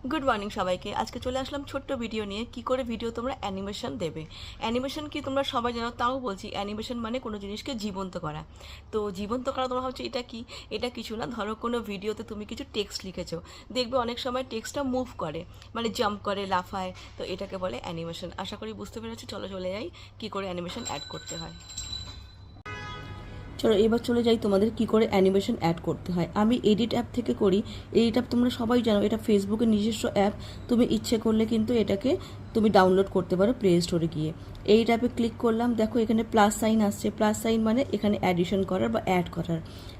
Good morning সবাইকে। আজকে চলে আসলাম ছোট্ট ভিডিও নিয়ে, কি করে ভিডিও তোমরা অ্যানিমেশন দেবে। অ্যানিমেশন কি তোমরা সবাই জানো, তাও বলছি। অ্যানিমেশন মানে কোনো জিনিসকে জীবন্ত করা। তো জীবন্ত করা তোমরা ভাবছো এটা কি? এটা কিছু না, ধরো কোনো ভিডিওতে তুমি কিছু টেক্সট লিখেছো, দেখবে অনেক সময় টেক্সটটা মুভ করে, মানে জাম্প করে, লাফায়, তো এটাকে বলে অ্যানিমেশন। আশা করি বুঝতে পেরেছো। চলো চলে যাই কি করে অ্যানিমেশন অ্যাড করতে হয়। চলো এবার চলে যাই তোমাদের কি করে অ্যানিমেশন অ্যাড করতে হয়। আমি এডিট অ্যাপ থেকে করি। এডিট অ্যাপ তোমরা সবাই জানো, এটা ফেসবুকের নিজস্ব অ্যাপ। তুমি ইচ্ছে করলে কিন্তু এটাকে তুমি ডাউনলোড করতে পারো প্লে স্টোরে গিয়ে। এই অ্যাপে ক্লিক করলাম, দেখো এখানে প্লাস সাইন আসছে। প্লাস সাইন মানে এখানে অ্যাডিশন করার বা অ্যাড করার।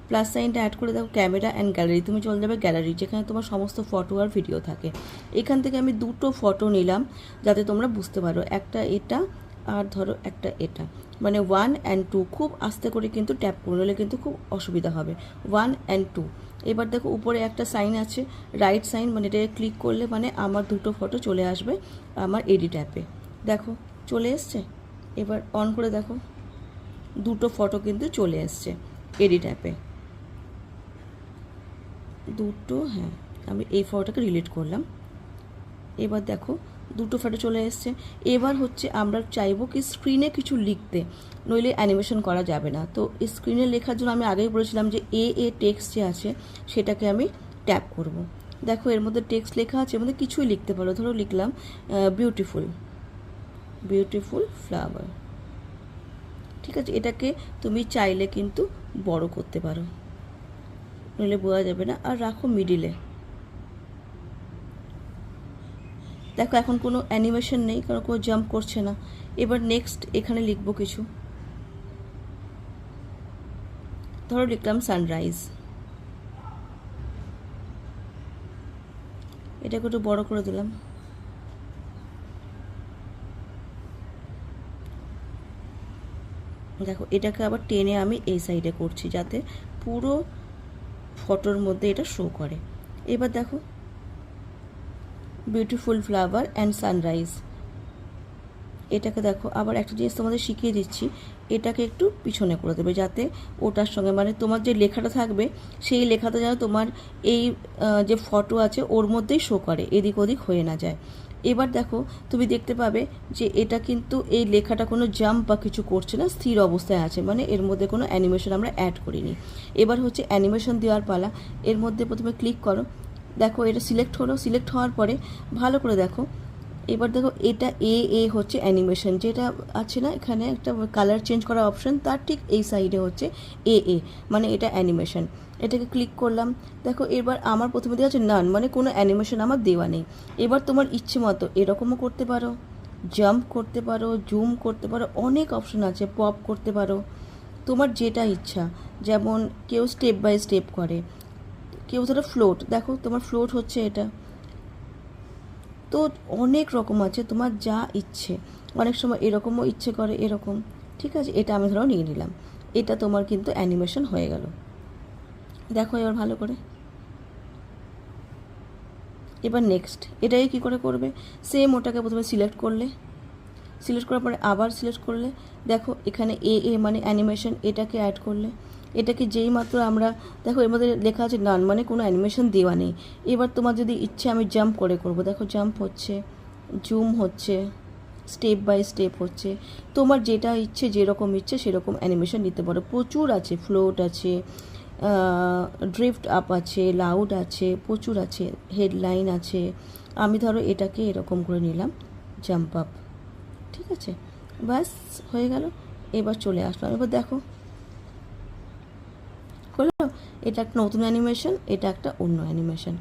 প্লাস সাইনটা অ্যাড করে দেখো ক্যামেরা অ্যান্ড গ্যালারি, তুমি চলে যাবে গ্যালারি, যেখানে তোমার সমস্ত ফটো আর ভিডিও থাকে। এখান থেকে আমি দুটো ফটো নিলাম যাতে তোমরা বুঝতে পারো, একটা এটা আর ধরো একটা এটা, মানে 1 and 2। খুব আস্তে করে কিন্তু ট্যাপ করে নিলে কিন্তু খুব অসুবিধা হবে। 1 and 2। এবার দেখো উপরে একটা সাইন আছে, রাইট সাইন, মানে এটা ক্লিক করলে মানে আমার দুটো ফটো চলে আসবে আমার এডিট অ্যাপে। দেখো চলে এসছে। এবার অন করে দেখো, দুটো ফটো কিন্তু চলে এসছে এডিট অ্যাপে। দুটো, হ্যাঁ, আমি এই ফটোটাকে রিলেট করলাম। এবার দেখো দুটো ফটো চলে এসছে। এবার হচ্ছে আমরা চাইবো কি স্ক্রিনে কিছু লিখতে, নইলে অ্যানিমেশন করা যাবে না। তো স্ক্রিনে লেখার জন্য আমি আগেই বলেছিলাম যে এ টেক্সট যে আছে সেটাকে আমি ট্যাপ করব। দেখো এর মধ্যে টেক্সট লেখা আছে, এর মধ্যে কিছুই লিখতে পারো। ধরো লিখলাম বিউটিফুল, বিউটিফুল ফ্লাওয়ার। ঠিক আছে, এটাকে তুমি চাইলে কিন্তু বড় করতে পারো, নইলে বোঝা যাবে না। আর রাখো মিডিলে। দেখো এখন কোনো অ্যানিমেশন নেই, কারণ কোনো জাম্প করছে না। এবার নেক্সট এখানে লিখবো কিছু, ধরো লিখলাম সানরাইজ। এটাকে একটু বড় করে দিলাম। দেখো এটাকে আবার টেনে আমি এই সাইডে করছি যাতে পুরো ফটোর মধ্যে এটা শো করে। এবার দেখো বিউটিফুল ফ্লাওয়ার অ্যান্ড সানরাইজ। এটাকে দেখো আবার একটা জিনিস তোমাদের শিখিয়ে দিচ্ছি, এটাকে একটু পিছনে করে দেবে যাতে ওটার সঙ্গে, মানে তোমার যে লেখাটা থাকবে সেই লেখাটা যেন তোমার এই যে ফটো আছে ওর মধ্যেই শো করে, এদিক ওদিক হয়ে না যায়। এবার দেখো তুমি দেখতে পাবে যে এটা কিন্তু এই লেখাটা কোনো জাম্প বা কিছু করছে না, স্থির অবস্থায় আছে, মানে এর মধ্যে কোনো অ্যানিমেশন আমরা অ্যাড করিনি। এবার হচ্ছে অ্যানিমেশন দেওয়ার পালা। এর মধ্যে প্রথমে ক্লিক করো, দেখো এটা সিলেক্ট হলো। সিলেক্ট হওয়ার পরে ভালো করে দেখো, এবার দেখো এটা এ হচ্ছে অ্যানিমেশন, যেটা আছে না এখানে একটা কালার চেঞ্জ করার অপশন, তার ঠিক এই সাইডে হচ্ছে এ, মানে এটা অ্যানিমেশন। এটাকে ক্লিক করলাম। দেখো এবার আমার প্রথমে দেওয়া আছে নান, মানে কোনো অ্যানিমেশন আমার দেওয়া নেই। এবার তোমার ইচ্ছে মতো এরকমও করতে পারো, জাম্প করতে পারো, জুম করতে পারো, অনেক অপশন আছে, পপ করতে পারো, তোমার যেটা ইচ্ছা। যেমন কেউ স্টেপ বাই স্টেপ করে, কেউ ধরো ফ্লোট, দেখো তোমার ফ্লোট হচ্ছে এটা। তো অনেক রকম আছে, তোমার যা ইচ্ছে। অনেক সময় এরকমও ইচ্ছে করে, এরকম। ঠিক আছে, এটা আমি ধরো নিয়ে নিলাম। এটা তোমার কিন্তু অ্যানিমেশন হয়ে গেল। দেখো এবার ভালো করে। এবার নেক্সট এটাই কি করে করবে, সেম ওটাকে প্রথমে সিলেক্ট করলে, সিলেক্ট করার পরে আবার সিলেক্ট করলে, দেখো এখানে এ মানে অ্যানিমেশন, এটাকে অ্যাড করলে। এটাকে যেই মাত্র আমরা, দেখো এর মধ্যে লেখা আছে নান, মানে কোনো অ্যানিমেশন দেওয়া নেই। এবার তোমার যদি ইচ্ছে আমি জাম্প করে করব, দেখো জাম্প হচ্ছে, জুম হচ্ছে, স্টেপ বাই স্টেপ হচ্ছে। তোমার যেটা ইচ্ছে, যেরকম ইচ্ছে সেরকম অ্যানিমেশন নিতে পারো। প্রচুর আছে, ফ্লোট আছে, ড্রিফট আপ আছে, লাউড আছে, প্রচুর আছে, হেডলাইন আছে। আমি ধরো এটাকে এরকম করে নিলাম, জাম্প আপ। ঠিক আছে, ব্যাস হয়ে গেল। এবার চলে আসলাম, এবার দেখো হলো। এটা একটা নতুন অ্যানিমেশন, এটা একটা অন্য অ্যানিমেশন।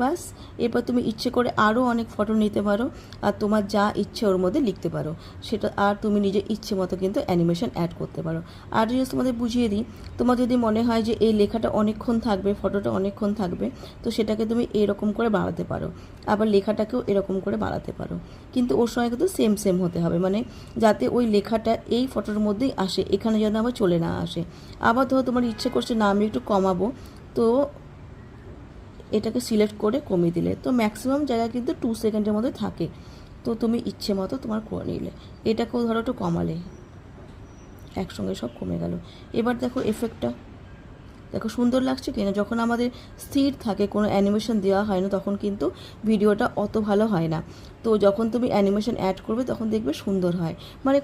বাস। এরপর তুমি ইচ্ছে করে আরও অনেক ফটো নিতে পারো, আর তোমার যা ইচ্ছে ওর মধ্যে লিখতে পারো সেটা, আর তুমি নিজের ইচ্ছে মতো কিন্তু অ্যানিমেশন অ্যাড করতে পারো। আর জিনিস তোমাদের বুঝিয়ে দিই, তোমার যদি মনে হয় যে এই লেখাটা অনেকক্ষণ থাকবে, ফটোটা অনেকক্ষণ থাকবে, তো সেটাকে তুমি এরকম করে বাড়াতে পারো, আবার লেখাটাকেও এরকম করে বাড়াতে পারো। কিন্তু ওর সঙ্গে কিন্তু সেম সেম হতে হবে, মানে যাতে ওই লেখাটা এই ফটোর মধ্যেই আসে, এখানে যেন আবার চলে না আসে। আবার ধরো তোমার ইচ্ছে করছে না আমি একটু কমাবো, তো এটাকে সিলেক্ট করে কমিয়ে দিলে তো ম্যাক্সিমাম জায়গায় কিন্তু 2 সেকেন্ডের মধ্যে থাকে। তো তুমি ইচ্ছে মতো তোমার করে নিলে, এটাকেও ধরো একটু কমালে, একসঙ্গে সব কমে গেল। এবার দেখো এফেক্টটা, দেখো সুন্দর লাগছে কিনা। যখন আমাদের স্থির থাকে, কোনো অ্যানিমেশন দেওয়া হয় না, তখন কিন্তু ভিডিওটা অত ভালো হয় না। তো যখন তুমি অ্যানিমেশন অ্যাড করবে তখন দেখবে সুন্দর হয়। মানে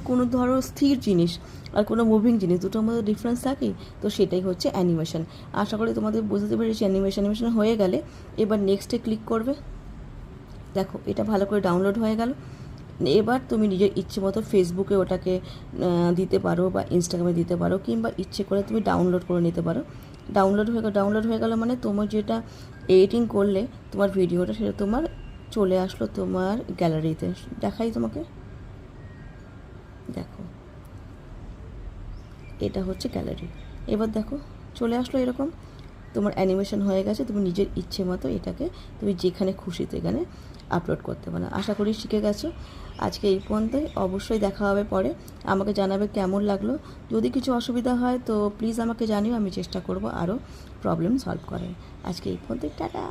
কোনো ধরো স্থির জিনিস আর কোনো মুভিং জিনিস, দুটোর মধ্যে ডিফারেন্স থাকে, তো সেটাই হচ্ছে অ্যানিমেশন। আশা করি তোমাদের বুঝতে পেরেছি। অ্যানিমেশন হয়ে গেলে এবার নেক্সটে ক্লিক করবে। দেখো এটা ভালো করে ডাউনলোড হয়ে গেল। এবার তুমি নিজের ইচ্ছে মতো ফেসবুকে ওটাকে দিতে পারো বা ইনস্টাগ্রামে দিতে পারো, কিংবা ইচ্ছে করে তুমি ডাউনলোড করে নিতে পারো। ডাউনলোড হয়ে গেল মানে তোমার যেটা এডিটিং করলে তোমার ভিডিওটা, সেটা তোমার চলে আসলো তোমার গ্যালারিতে। দেখাই তোমাকে, দেখো এটা হচ্ছে গ্যালারি। এবার দেখো চলে আসলো এরকম, তোমার অ্যানিমেশন হয়ে গেছে। তুমি নিজের ইচ্ছে মতো এটাকে তুমি যেখানে খুশি সেখানে আপলোড করতে পারো। আশা করি শিখে গেছো। আজকে এই পর্যন্তই। অবশ্যই দেখা হবে পরে। আমাকে জানাবে কেমন লাগলো। যদি কিছু অসুবিধা হয় তো প্লিজ আমাকে জানিও, আমি চেষ্টা করব আরও প্রবলেম সলভ করার। আজকে এই পর্যন্তই, টাটা।